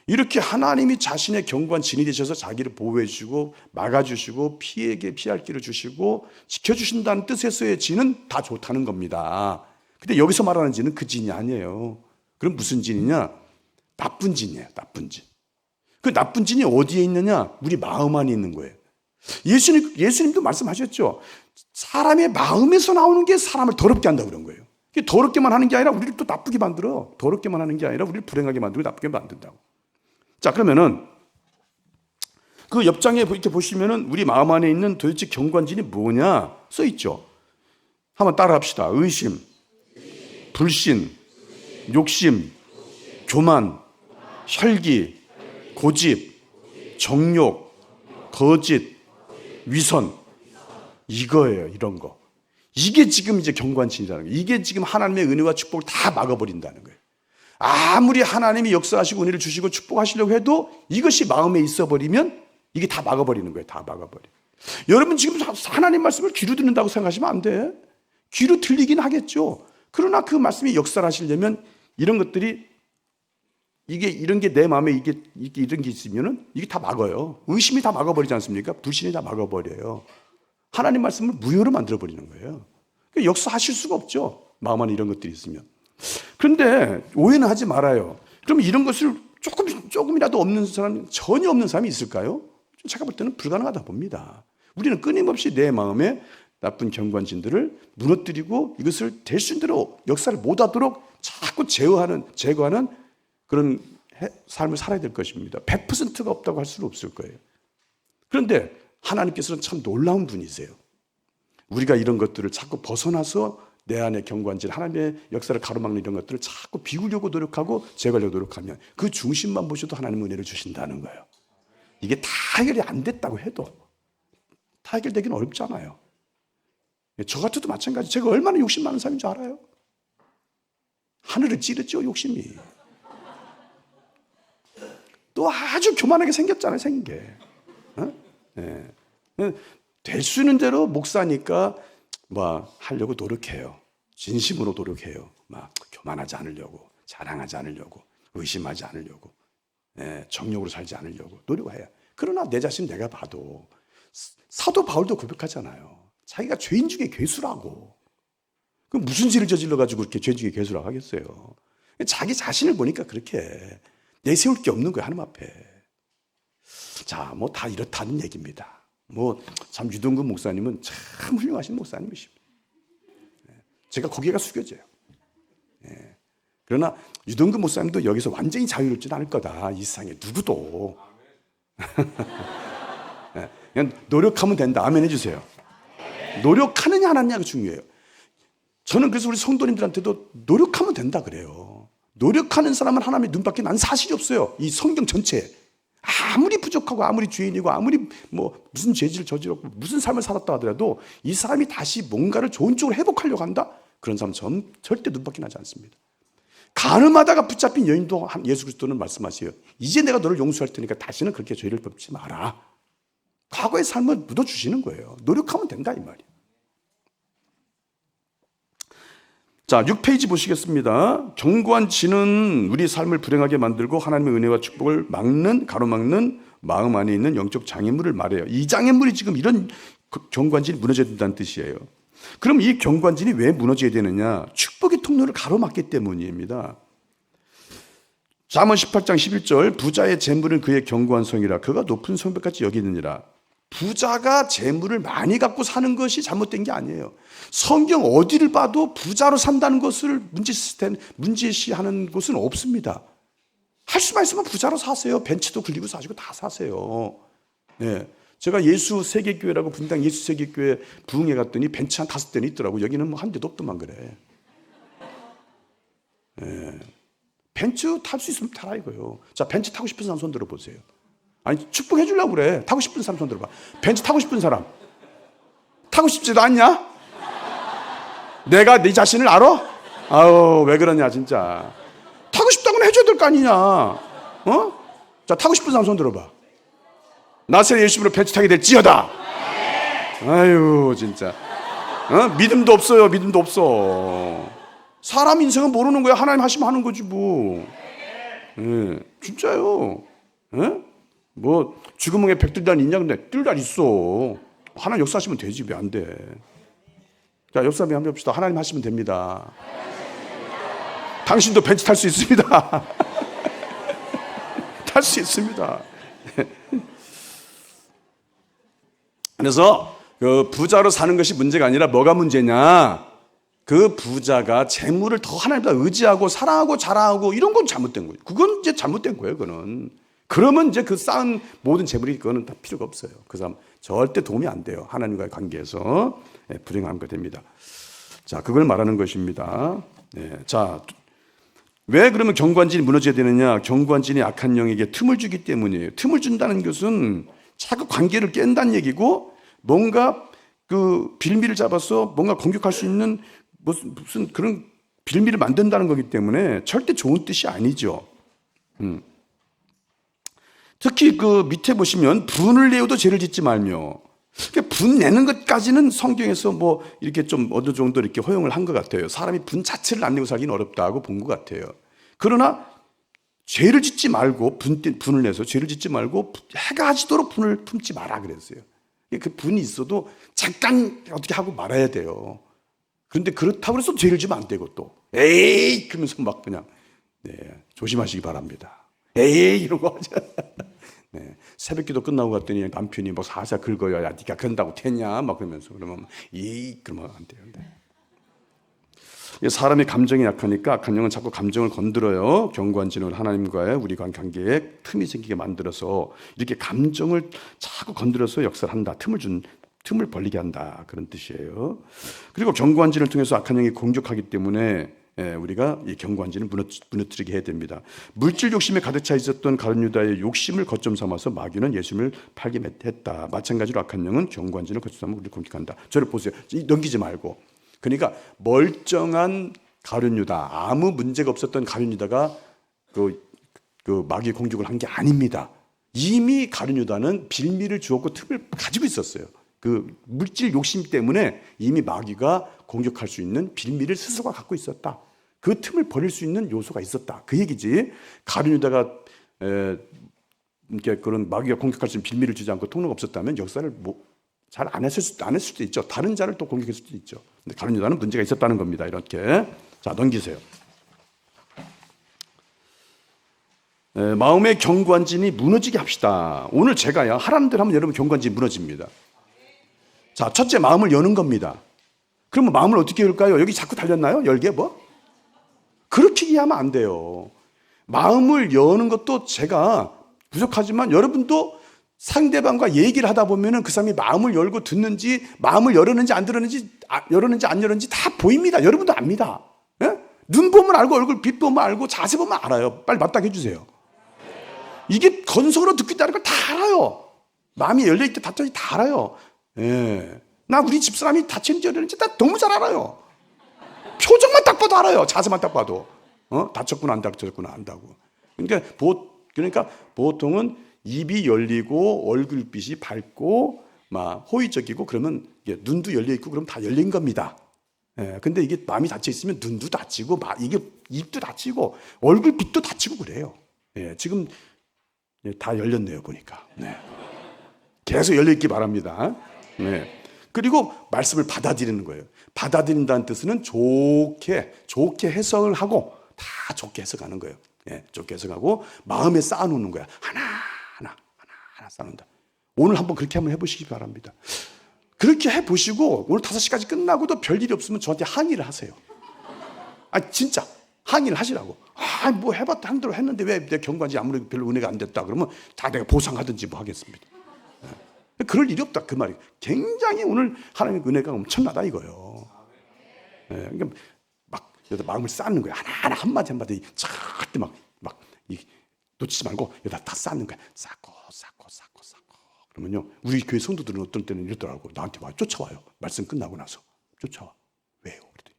이렇게 하나님이 자신의 견고한 진이 되셔서 자기를 보호해 주시고 막아주시고 피에게 피할 길을 주시고 지켜주신다는 뜻에서의 진은 다 좋다는 겁니다. 근데 여기서 말하는 진은 그 진이 아니에요. 그럼 무슨 진이냐? 나쁜 진이에요. 나쁜 진. 그 나쁜 진이 어디에 있느냐? 우리 마음 안에 있는 거예요. 예수님도 말씀하셨죠. 사람의 마음에서 나오는 게 사람을 더럽게 한다고 그런 거예요. 더럽게만 하는 게 아니라 우리를 또 나쁘게 만들어. 더럽게만 하는 게 아니라 우리를 불행하게 만들고 나쁘게 만든다고. 자, 그러면은 그 옆장에 이렇게 보시면은 우리 마음 안에 있는 도대체 견고한 진이 뭐냐 써 있죠. 한번 따라합시다. 의심, 불신, 욕심, 교만, 혈기, 고집, 정욕, 거짓, 위선. 이거예요. 이런 거. 이게 지금 이제 견고한 진이라는 거예요. 이게 지금 하나님의 은혜와 축복을 다 막아버린다는 거예요. 아무리 하나님이 역사하시고 은혜를 주시고 축복하시려고 해도 이것이 마음에 있어버리면 이게 다 막아버리는 거예요. 다 막아버려. 여러분 지금 하나님 말씀을 귀로 듣는다고 생각하시면 안 돼. 귀로 들리긴 하겠죠. 그러나 그 말씀이 역사를 하시려면 이런 것들이 이런 게 내 마음에 이런 게 있으면은 이게 다 막아요. 의심이 다 막아버리지 않습니까? 불신이 다 막아버려요. 하나님 말씀을 무효로 만들어버리는 거예요. 그러니까 역사하실 수가 없죠. 마음 안에 이런 것들이 있으면. 그런데 오해는 하지 말아요. 그럼 이런 것을 조금이라도 없는 사람, 전혀 없는 사람이 있을까요? 제가 볼 때는 불가능하다 봅니다. 우리는 끊임없이 내 마음에 나쁜 견고한 진들을 무너뜨리고 이것을 될 수 있는 대로 역사를 못하도록 자꾸 제거하는 그런 삶을 살아야 될 것입니다. 100%가 없다고 할 수는 없을 거예요. 그런데 하나님께서는 참 놀라운 분이세요. 우리가 이런 것들을 자꾸 벗어나서 내 안에 경관질, 하나님의 역사를 가로막는 이런 것들을 자꾸 비우려고 노력하고 제거하려고 노력하면 그 중심만 보셔도 하나님 은혜를 주신다는 거예요. 이게 다 해결이 안 됐다고 해도 다 해결되기는 어렵잖아요. 저 같아도 마찬가지. 제가 얼마나 욕심 많은 사람인 줄 알아요? 하늘을 찌르죠, 욕심이. 또 아주 교만하게 생겼잖아요, 생긴 게. 어? 네. 될 수 있는 대로 목사니까 하려고 노력해요. 진심으로 노력해요. 교만하지 않으려고, 자랑하지 않으려고, 의심하지 않으려고, 정욕으로 살지 않으려고 노력해요. 그러나 내 자신 내가 봐도 사도 바울도 고백하잖아요. 자기가 죄인 중에 괴수라고. 그럼 무슨 죄를 저질러가지고 그렇게 죄인 중에 괴수라고 하겠어요. 자기 자신을 보니까 그렇게 내세울 게 없는 거예요, 하나님 앞에. 자, 다 이렇다는 얘기입니다. 참 유동근 목사님은 참 훌륭하신 목사님이십니다. 제가 고개가 숙여져요. 그러나 유동근 목사님도 여기서 완전히 자유롭지는 않을 거다. 이 세상에 누구도. 그냥 노력하면 된다. 아멘 해주세요. 노력하느냐 안 하느냐가 중요해요. 저는 그래서 우리 성도님들한테도 노력하면 된다 그래요. 노력하는 사람은 하나님의 눈밖에 난 사실이 없어요. 이 성경 전체에. 아무리 부족하고 아무리 죄인이고 아무리 무슨 죄질을 저질렀고 무슨 삶을 살았다 하더라도 이 사람이 다시 뭔가를 좋은 쪽으로 회복하려고 한다? 그런 사람은 절대 눈밖에 나지 않습니다. 가늠하다가 붙잡힌 여인도 예수 그리스도는 말씀하세요. 이제 내가 너를 용서할 테니까 다시는 그렇게 죄를 범치 마라. 과거의 삶을 묻어주시는 거예요. 노력하면 된다 이 말이에요. 자, 6페이지 보시겠습니다. 견고한 진은 우리 삶을 불행하게 만들고 하나님의 은혜와 축복을 가로막는 마음 안에 있는 영적 장애물을 말해요. 이 장애물이 지금 이런 견고한 진이 무너져야 된다는 뜻이에요. 그럼 이 견고한 진이 왜 무너져야 되느냐? 축복의 통로를 가로막기 때문입니다. 잠언 18장 11절 부자의 재물은 그의 견고한 성이라 그가 높은 성벽같이 여기느니라. 부자가 재물을 많이 갖고 사는 것이 잘못된 게 아니에요. 성경 어디를 봐도 부자로 산다는 것을 문제시하는 곳은 없습니다. 할 수만 있으면 부자로 사세요. 벤츠도 굴리고 사시고 다 사세요. 제가 예수 세계교회라고 분당 예수 세계교회 부흥회 갔더니 벤츠 한 5대는 있더라고. 여기는 한 대도 없더만 그래. 벤츠 탈 수 있으면 타라 이거요. 자, 벤츠 타고 싶은 사람 손 들어보세요. 아니, 축복해 주려고 그래. 타고 싶은 사람 손 들어봐. 벤츠 타고 싶은 사람. 타고 싶지도 않냐? 내가 네 자신을 알아? 아우, 왜 그러냐, 진짜. 타고 싶다고는 해줘야 될 거 아니냐. 자, 타고 싶은 사람 손 들어봐. 나사렛 예수님으로 벤츠 타게 될지어다. 아유, 진짜. 믿음도 없어요, 믿음도 없어. 사람 인생은 모르는 거야. 하나님 하시면 하는 거지, 뭐. 진짜요. 죽음의 백들단 있냐? 근데 뜰달 있어. 하나님 역사하시면 되지, 왜 안 돼? 자, 역사 한번 해봅시다. 하나님 하시면 됩니다. 당신도 벤츠 탈 수 있습니다. 탈 수 있습니다. 그래서 그 부자로 사는 것이 문제가 아니라 뭐가 문제냐? 그 부자가 재물을 더 하나님보다 의지하고 사랑하고 자랑하고 이런 건 잘못된 거예요. 그건 이제 잘못된 거예요. 그러면 이제 그 쌓은 모든 재물이 그거는 다 필요가 없어요. 그 사람 절대 도움이 안 돼요. 하나님과의 관계에서 불행한 거 됩니다. 자, 그걸 말하는 것입니다. 자, 왜 그러면 견고한진이 무너져야 되느냐? 견고한진이 악한 영에게 틈을 주기 때문이에요. 틈을 준다는 것은 자꾸 관계를 깬다는 얘기고 뭔가 그 빌미를 잡아서 뭔가 공격할 수 있는 무슨 그런 빌미를 만든다는 거기 때문에 절대 좋은 뜻이 아니죠. 특히 그 밑에 보시면 분을 내어도 죄를 짓지 말며, 그러니까 분 내는 것까지는 성경에서 이렇게 좀 어느 정도 이렇게 허용을 한 것 같아요. 사람이 분 자체를 안 내고 살기는 어렵다고 본 것 같아요. 그러나 죄를 짓지 말고 분을 내서 죄를 짓지 말고 해가 지도록 분을 품지 마라 그랬어요. 그 분이 있어도 잠깐 어떻게 하고 말아야 돼요. 그런데 그렇다고 해서 죄를 지면 안 되고 또 에이 그러면서 막 그냥 조심하시기 바랍니다. 에이 이런 거 하죠. 새벽기도 끝나고 갔더니 남편이 살살 긁어요. 야, 네가 그런다고 됐냐? 막 그러면서 그러면 그러면 안 돼요. 사람의 감정이 약하니까 악한 영은 자꾸 감정을 건드려요. 견고한 진을 하나님과의 우리 관계에 틈이 생기게 만들어서 이렇게 감정을 자꾸 건드려서 역사를 한다. 틈을 벌리게 한다. 그런 뜻이에요. 그리고 견고한 진을 통해서 악한 영이 공격하기 때문에 우리가 이 견고한 진을 무너뜨리게 해야 됩니다. 물질 욕심에 가득 차 있었던 가룟 유다의 욕심을 거점 삼아서 마귀는 예수님을 팔게 했다. 마찬가지로 악한 영은 견고한 진을 거점 삼아 우리를 공격한다. 저를 보세요. 넘기지 말고. 그러니까 멀쩡한 가룟 유다, 아무 문제가 없었던 가룟 유다가 그 마귀 공격을 한 게 아닙니다. 이미 가룟 유다는 빌미를 주었고 틈을 가지고 있었어요. 그 물질 욕심 때문에 이미 마귀가 공격할 수 있는 빌미를 스스로가 갖고 있었다. 그 틈을 벌릴 수 있는 요소가 있었다. 그 얘기지. 가룟 유다가 이렇게 그런 마귀가 공격할 수 있는 빌미를 주지 않고 통로가 없었다면 역사를 잘 안 했을 수도 있죠. 다른 자를 또 공격했을 수도 있죠. 근데 가룟 유다는 문제가 있었다는 겁니다. 이렇게. 자, 넘기세요. 마음의 견고한 진이 무너지게 합시다. 오늘 제가요, 하라는 대로 하면 여러분 견고한 진이 무너집니다. 자, 첫째, 마음을 여는 겁니다. 그러면 마음을 어떻게 열까요? 여기 자꾸 달렸나요? 열게 뭐? 그렇게 이해하면 안 돼요. 마음을 여는 것도 제가 부족하지만 여러분도 상대방과 얘기를 하다 보면은 그 사람이 마음을 열고 듣는지, 마음을 열었는지 안 열었는지 다 보입니다. 여러분도 압니다. 예? 눈 보면 알고, 얼굴 빛 보면 알고, 자세 보면 알아요. 빨리 맞닥해 주세요. 이게 건성으로 듣고 있다는 걸 다 알아요. 마음이 열려있다 닫혀있다 다 알아요. 예. 나 우리 집사람이 닫혔는지 열렸는지 다 너무 잘 알아요. 표정만 딱 봐도 알아요. 자세만 딱 봐도. 닫혔구나 안 닫혔구나 안다고. 그러니까 보통은 입이 열리고 얼굴빛이 밝고 막 호의적이고 그러면 눈도 열려 있고 그럼 다 열린 겁니다. 예, 근데 이게 마음이 닫혀 있으면 눈도 닫히고 이게 입도 닫히고 얼굴빛도 닫히고 그래요. 예, 지금 다 열렸네요 보니까. 네. 계속 열려 있기 바랍니다. 네. 그리고 말씀을 받아들이는 거예요. 받아들인다는 뜻은 좋게 해석을 하고 다 좋게 해석하는 거예요. 예, 좋게 해석하고 마음에 쌓아놓는 거야. 하나 쌓는다. 오늘 한번 그렇게 한번 해보시기 바랍니다. 그렇게 해보시고 오늘 5시까지 끝나고도 별일이 없으면 저한테 항의를 하세요. 진짜 항의를 하시라고. 뭐 해봤다 한 대로 했는데 왜 내 경관지 아무래도 별로 은혜가 안 됐다 그러면 다 내가 보상하든지 뭐 하겠습니다. 그럴 일이 없다 그 말이에요. 굉장히 오늘 하나님의 은혜가 엄청나다 이거예요. 그러니까 막 마음을 쌓는 거예요. 하나하나 한마디 절대 막 놓치지 말고 여기다 다 쌓는 거야. 쌓고 그러면요 우리 교회 성도들은 어떤 때는 이러더라고. 나한테 와 쫓아와요. 말씀 끝나고 나서 쫓아와. 왜요? 그랬더니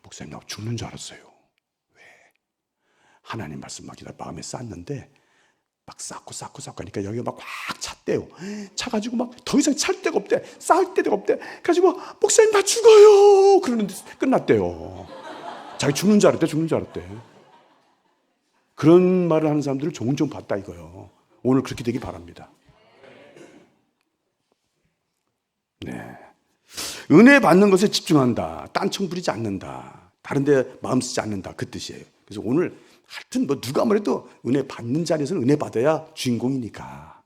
목사님 나 죽는 줄 알았어요. 왜? 하나님 말씀 막 마음에 쌓는데 막 쌓고 하니까 여기가 막 확 찼대요. 차가지고 막 더 이상 찰 데가 없대. 쌓을 데가 없대. 가지고 목사님 나 죽어요. 그러는데 끝났대요. 자기 죽는 줄 알았대. 그런 말을 하는 사람들을 종종 봤다 이거요. 오늘 그렇게 되길 바랍니다. 네. 은혜 받는 것에 집중한다. 딴청 부리지 않는다. 다른 데 마음 쓰지 않는다. 그 뜻이에요. 그래서 오늘 하여튼 뭐 누가 뭐래도 은혜 받는 자리에서는 은혜 받아야 주인공이니까.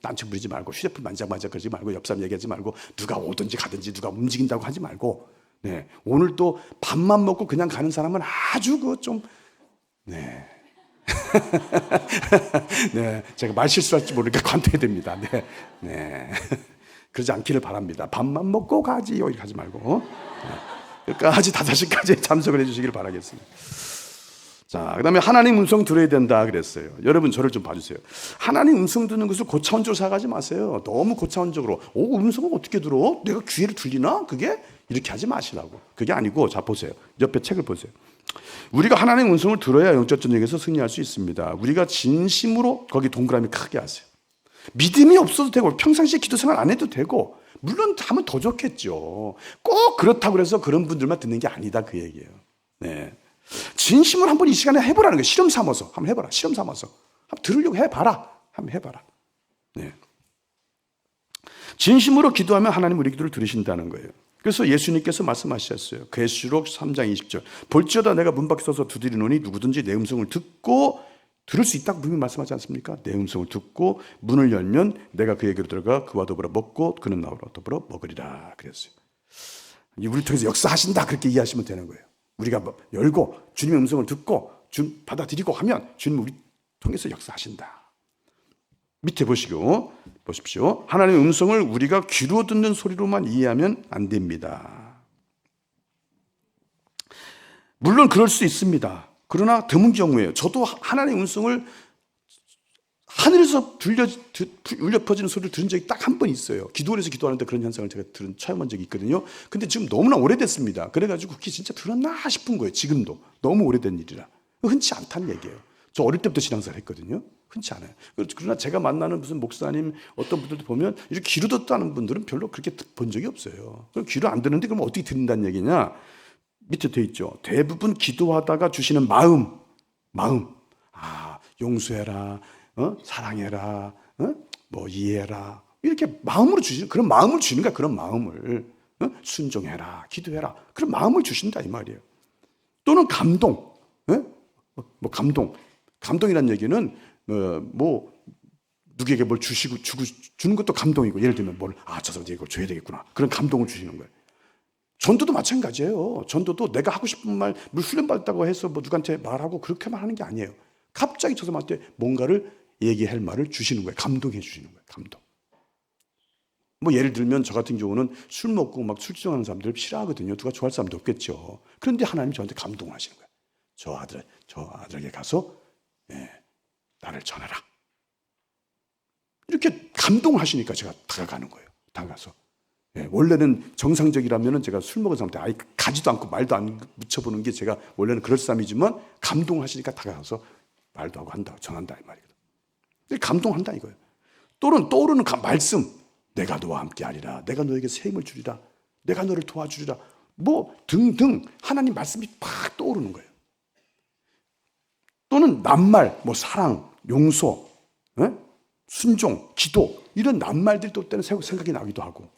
딴청 부리지 말고 휴대폰 만작만작 그러지 말고 옆 사람 얘기하지 말고 누가 오든지 가든지 누가 움직인다고 하지 말고 네. 오늘 또 밥만 먹고 그냥 가는 사람은 아주 네. 네. 제가 말 실수할지 모르니까 관둬야 됩니다. 네. 그러지 않기를 바랍니다. 밥만 먹고 가지 이렇게 하지 말고 끝까지 5시까지 참석을 해주시기를 바라겠습니다. 자, 그 다음에 하나님 음성 들어야 된다 그랬어요. 여러분 저를 좀 봐주세요. 하나님 음성 듣는 것을 고차원적으로 생각하지 마세요. 너무 고차원적으로 음성은 어떻게 들어? 내가 귀에를 들리나? 그게? 이렇게 하지 마시라고. 그게 아니고 자 보세요. 옆에 책을 보세요. 우리가 하나님 음성을 들어야 영적 전쟁에서 승리할 수 있습니다. 우리가 진심으로 거기 동그라미 크게 하세요. 믿음이 없어도 되고 평상시에 기도 생활 안 해도 되고 물론 하면 더 좋겠죠. 꼭 그렇다고 해서 그런 분들만 듣는 게 아니다 그 얘기예요. 네. 진심으로 한번 이 시간에 해보라는 거예요. 실험 삼아서 한번 해봐라. 실험 삼아서 한번 들으려고 해봐라. 한번 해봐라. 네. 진심으로 기도하면 하나님 우리 기도를 들으신다는 거예요. 그래서 예수님께서 말씀하셨어요. 계시록 3장 20절 볼지어다 내가 문 밖에 서서 두드리노니 누구든지 내 음성을 듣고 들을 수 있다고 분명히 말씀하지 않습니까? 내 음성을 듣고 문을 열면 내가 그에게로 들어가 그와 더불어 먹고 그는 나와 더불어 먹으리라 그랬어요. 우리를 통해서 역사하신다 그렇게 이해하시면 되는 거예요. 우리가 열고 주님의 음성을 듣고 받아들이고 하면 주님 우리 통해서 역사하신다. 밑에 보십시오. 하나님의 음성을 우리가 귀로 듣는 소리로만 이해하면 안 됩니다. 물론 그럴 수 있습니다. 그러나 드문 경우에요. 저도 하나님의 음성을 하늘에서 울려 퍼지는 소리를 들은 적이 딱 한 번 있어요. 기도원에서 기도하는데 그런 현상을 제가 체험한 적이 있거든요. 근데 지금 너무나 오래됐습니다. 그래가지고 그게 진짜 들었나 싶은 거예요. 지금도. 너무 오래된 일이라. 흔치 않다는 얘기예요. 저 어릴 때부터 신앙생활 했거든요. 흔치 않아요. 그러나 제가 만나는 무슨 목사님 어떤 분들도 보면 이렇게 귀로 듣다는 분들은 별로 그렇게 본 적이 없어요. 그럼 귀로 안 듣는데 그럼 어떻게 듣는다는 얘기냐? 밑에 돼 있죠. 대부분 기도하다가 주시는 마음. 용서해라, 사랑해라, 뭐 이해해라. 이렇게 마음으로 주시는, 그런 마음을 주는 거야. 그런 마음을. 순종해라, 기도해라. 그런 마음을 주신다 이 말이에요. 또는 감동. 감동이라는 얘기는 누구에게 뭘 주는 것도 감동이고, 예를 들면 저 사람한테 이걸 줘야 되겠구나. 그런 감동을 주시는 거예요. 전도도 마찬가지예요. 전도도 내가 하고 싶은 말, 훈련받았다고 해서 누구한테 말하고 그렇게만 하는 게 아니에요. 갑자기 저 사람한테 뭔가를 얘기할 말을 주시는 거예요. 감동해 주시는 거예요. 감동. 예를 들면 저 같은 경우는 술 먹고 막 술주정하는 사람들 싫어하거든요. 누가 좋아할 사람도 없겠죠. 그런데 하나님이 저한테 감동을 하시는 거예요. 저 아들에게 가서 나를 전해라. 이렇게 감동하시니까 제가 다가가는 거예요. 다가가서. 원래는 정상적이라면 제가 술 먹은 사람한테 아예 가지도 않고 말도 안 묻혀보는 게 제가 원래는 그럴싸함이지만 감동하시니까 다가가서 말도 하고 한다, 전한다 이 말이거든. 감동한다 이거예요. 또는 떠오르는 말씀. 내가 너와 함께하리라. 내가 너에게 새 힘을 주리라. 내가 너를 도와주리라. 등등 하나님 말씀이 팍 떠오르는 거예요. 또는 낱말, 사랑, 용서, 순종, 기도 이런 낱말들이 또 때는 생각이 나기도 하고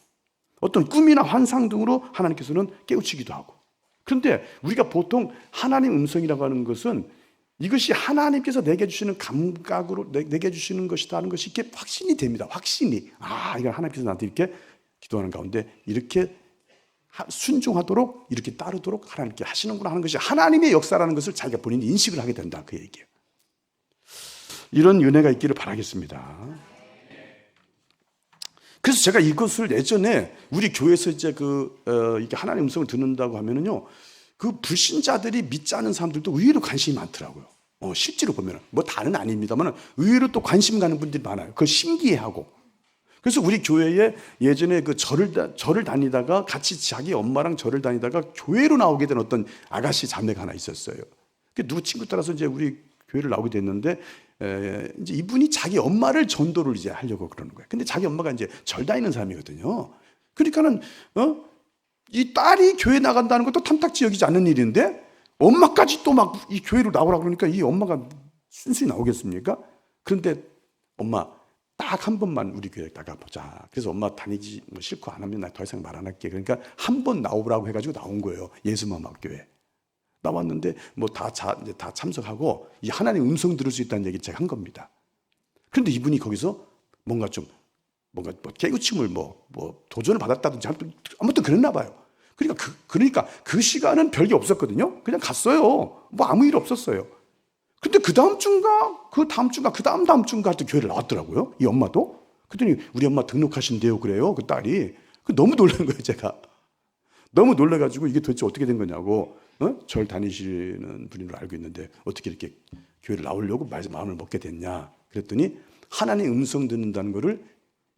어떤 꿈이나 환상 등으로 하나님께서는 깨우치기도 하고. 그런데 우리가 보통 하나님 음성이라고 하는 것은 이것이 하나님께서 내게 주시는 감각으로 내게 주시는 것이다 하는 것이 이렇게 확신이 됩니다. 확신이. 이건 하나님께서 나한테 이렇게 기도하는 가운데 이렇게 순종하도록 이렇게 따르도록 하나님께 하시는구나 하는 것이 하나님의 역사라는 것을 자기가 본인이 인식을 하게 된다. 그 얘기예요. 이런 은혜가 있기를 바라겠습니다. 그래서 제가 이것을 예전에 우리 교회에서 이제 이게 하나님 음성을 듣는다고 하면은요, 그 불신자들이 믿지 않은 사람들도 의외로 관심이 많더라고요. 실제로 보면은 다는 아닙니다만 의외로 또 관심 가는 분들이 많아요. 그걸 신기해하고. 그래서 우리 교회에 예전에 절을 다니다가 같이 자기 엄마랑 절을 다니다가 교회로 나오게 된 어떤 아가씨 자매가 하나 있었어요. 누구 친구 따라서 이제 우리 교회를 나오게 됐는데 이제 이분이 자기 엄마를 전도를 이제 하려고 그러는 거예요. 근데 자기 엄마가 이제 절 다니는 사람이거든요. 그러니까는 이 딸이 교회 나간다는 것도 탐탁지 여기지 않는 일인데 엄마까지 또 막 이 교회로 나오라 그러니까 이 엄마가 순순히 나오겠습니까? 그런데 엄마 딱 한 번만 우리 교회에 나가보자. 그래서 엄마 다니지 싫고 안 하면 나 더 이상 말 안 할게. 그러니까 한 번 나오라고 해가지고 나온 거예요. 예수마마교회 나왔는데 다 참석하고 이 하나님 음성 들을 수 있다는 얘기 제가 한 겁니다. 그런데 이분이 거기서 뭔가 깨우침을 도전을 받았다든지 아무튼 그랬나 봐요. 그러니까 그 시간은 별게 없었거든요. 그냥 갔어요. 아무 일 없었어요. 근데 그 다음 주인가 그 다음 주인가 하여튼 교회를 나왔더라고요. 이 엄마도. 그랬더니 우리 엄마 등록하신대요. 그래요. 그 딸이. 너무 놀란 거예요. 제가. 너무 놀라가지고 이게 도대체 어떻게 된 거냐고. 절 다니시는 분인 걸 알고 있는데 어떻게 이렇게 교회를 나오려고 마음을 먹게 됐냐. 그랬더니 하나님 음성 듣는다는 거를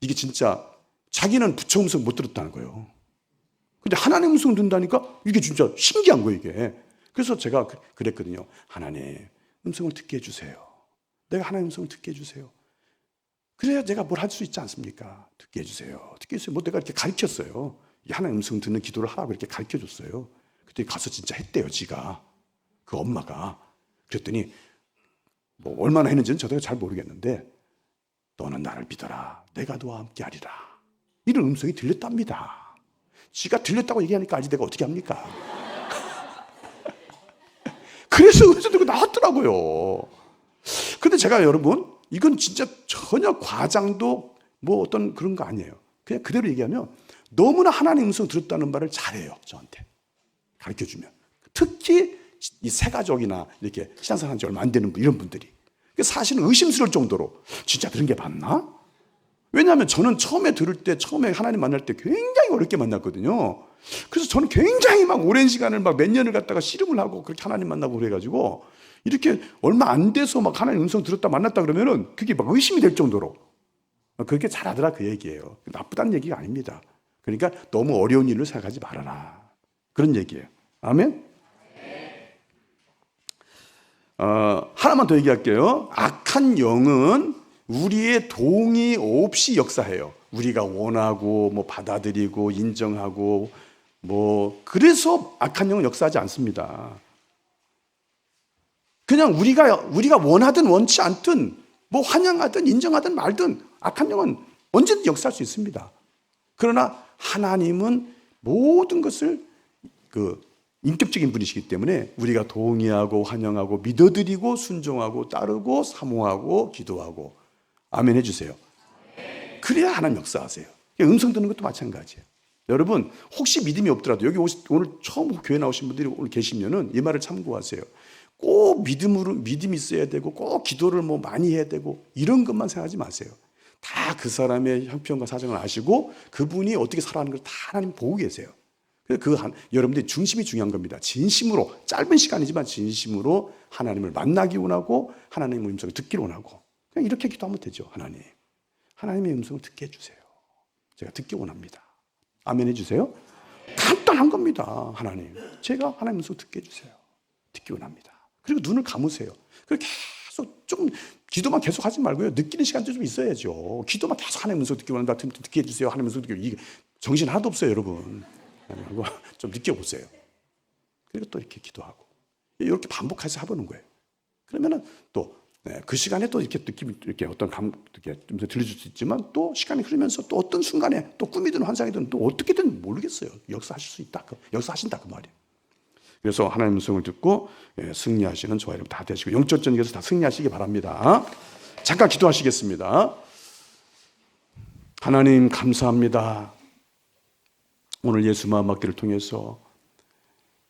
이게 진짜 자기는 부처 음성 못 들었다는 거예요. 근데 하나님 음성 듣는다니까 이게 진짜 신기한 거예요. 이게. 그래서 제가 그랬거든요. 하나님 음성을 듣게 해주세요. 내가 하나님 음성을 듣게 해주세요. 그래야 제가 뭘 할 수 있지 않습니까? 듣게 해주세요. 듣게 해주세요. 내가 이렇게 가르쳤어요. 하나님 음성 듣는 기도를 하라고 이렇게 가르쳐줬어요. 그때 가서 진짜 했대요. 지가. 그 엄마가. 그랬더니 얼마나 했는지는 저도 잘 모르겠는데 너는 나를 믿어라. 내가 너와 함께 하리라. 이런 음성이 들렸답니다. 지가 들렸다고 얘기하니까 알지 내가 어떻게 합니까? 그래서 들고 나왔더라고요. 근데 제가 여러분 이건 진짜 전혀 과장도 어떤 그런 거 아니에요. 그냥 그대로 얘기하면 너무나 하나님 음성 들었다는 말을 잘해요. 저한테 가르쳐주면 특히 이 새가족이나 이렇게 신앙생활 한 지 얼마 안 되는 이런 분들이 사실은 의심스러울 정도로 진짜 그런 게 맞나? 왜냐하면 저는 처음에 하나님 만날 때 굉장히 어렵게 만났거든요. 그래서 저는 굉장히 막 오랜 시간을 막 몇 년을 갖다가 씨름을 하고 그렇게 하나님 만나고 그래가지고 이렇게 얼마 안 돼서 막 하나님 음성 들었다 만났다 그러면은 그게 막 의심이 될 정도로 그렇게 잘하더라 그 얘기예요. 나쁘다는 얘기가 아닙니다. 그러니까 너무 어려운 일을 생각하지 말아라. 그런 얘기예요. 아멘? 하나만 더 얘기할게요. 악한 영은 우리의 동의 없이 역사해요. 우리가 원하고 뭐 받아들이고 인정하고 뭐 그래서 악한 영은 역사하지 않습니다. 그냥 우리가 원하든 원치 않든 뭐 환영하든 인정하든 말든 악한 영은 언제든 역사할 수 있습니다. 그러나 하나님은 모든 것을 인격적인 분이시기 때문에 우리가 동의하고 환영하고 믿어드리고 순종하고 따르고 사모하고 기도하고 아멘 해주세요. 그래야 하나님 역사하세요. 음성 듣는 것도 마찬가지예요. 여러분 혹시 믿음이 없더라도 여기 오늘 처음 교회 나오신 분들이 오늘 계시면은 이 말을 참고하세요. 꼭 믿음이 있어야 되고 꼭 기도를 뭐 많이 해야 되고 이런 것만 생각하지 마세요. 다 그 사람의 형편과 사정을 아시고 그분이 어떻게 살아가는 걸 다 하나님 보고 계세요. 여러분들이 중심이 중요한 겁니다. 진심으로 짧은 시간이지만 진심으로 하나님을 만나기 원하고 하나님의 음성을 듣기를 원하고 그냥 이렇게 기도하면 되죠. 하나님의 음성을 듣게 해주세요. 제가 듣기 원합니다. 아멘 해주세요. 간단한 겁니다. 제가 하나님의 음성을 듣게 해주세요. 듣기 원합니다. 그리고 눈을 감으세요. 그리고 계속 좀 기도만 계속 하지 말고요. 느끼는 시간도 좀 있어야죠. 기도만 계속 하나님의 음성 듣기 원한다. 듣게 해주세요. 하나님의 음성 듣기 이게 정신 하나도 없어요, 여러분. 좀 느껴보세요. 그리고 또 이렇게 기도하고 이렇게 반복해서 해보는 거예요. 그러면은 또 그 시간에 또 이렇게 느낌이 이렇게 어떤 이렇게 좀 들려줄 수 있지만 또 시간이 흐르면서 또 어떤 순간에 또 꿈이든 환상이든 또 어떻게든 모르겠어요. 역사하실 수 있다. 역사하신다 그 말이에요. 그래서 하나님의 음성을 듣고 승리하시는 저와 여러분 다 되시고 영적 전쟁에서 다 승리하시기 바랍니다. 잠깐 기도하시겠습니다. 하나님 감사합니다. 오늘 예수 마음 받기를 통해서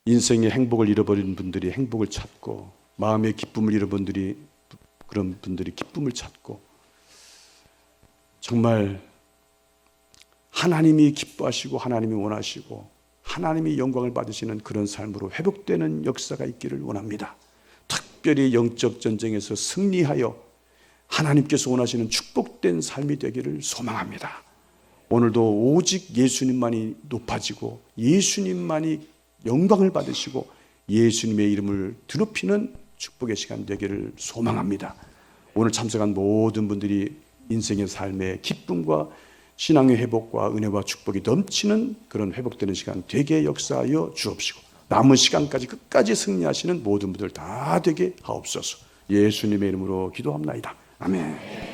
인생의 행복을 잃어버린 분들이 행복을 찾고 마음의 기쁨을 잃어버린 그런 분들이 기쁨을 찾고 정말 하나님이 기뻐하시고 하나님이 원하시고 하나님이 영광을 받으시는 그런 삶으로 회복되는 역사가 있기를 원합니다. 특별히 영적 전쟁에서 승리하여 하나님께서 원하시는 축복된 삶이 되기를 소망합니다. 오늘도 오직 예수님만이 높아지고 예수님만이 영광을 받으시고 예수님의 이름을 드높이는 축복의 시간 되기를 소망합니다. 오늘 참석한 모든 분들이 인생의 삶의 기쁨과 신앙의 회복과 은혜와 축복이 넘치는 그런 회복되는 시간 되게 역사하여 주옵시고 남은 시간까지 끝까지 승리하시는 모든 분들 다 되게 하옵소서. 예수님의 이름으로 기도합나이다. 아멘.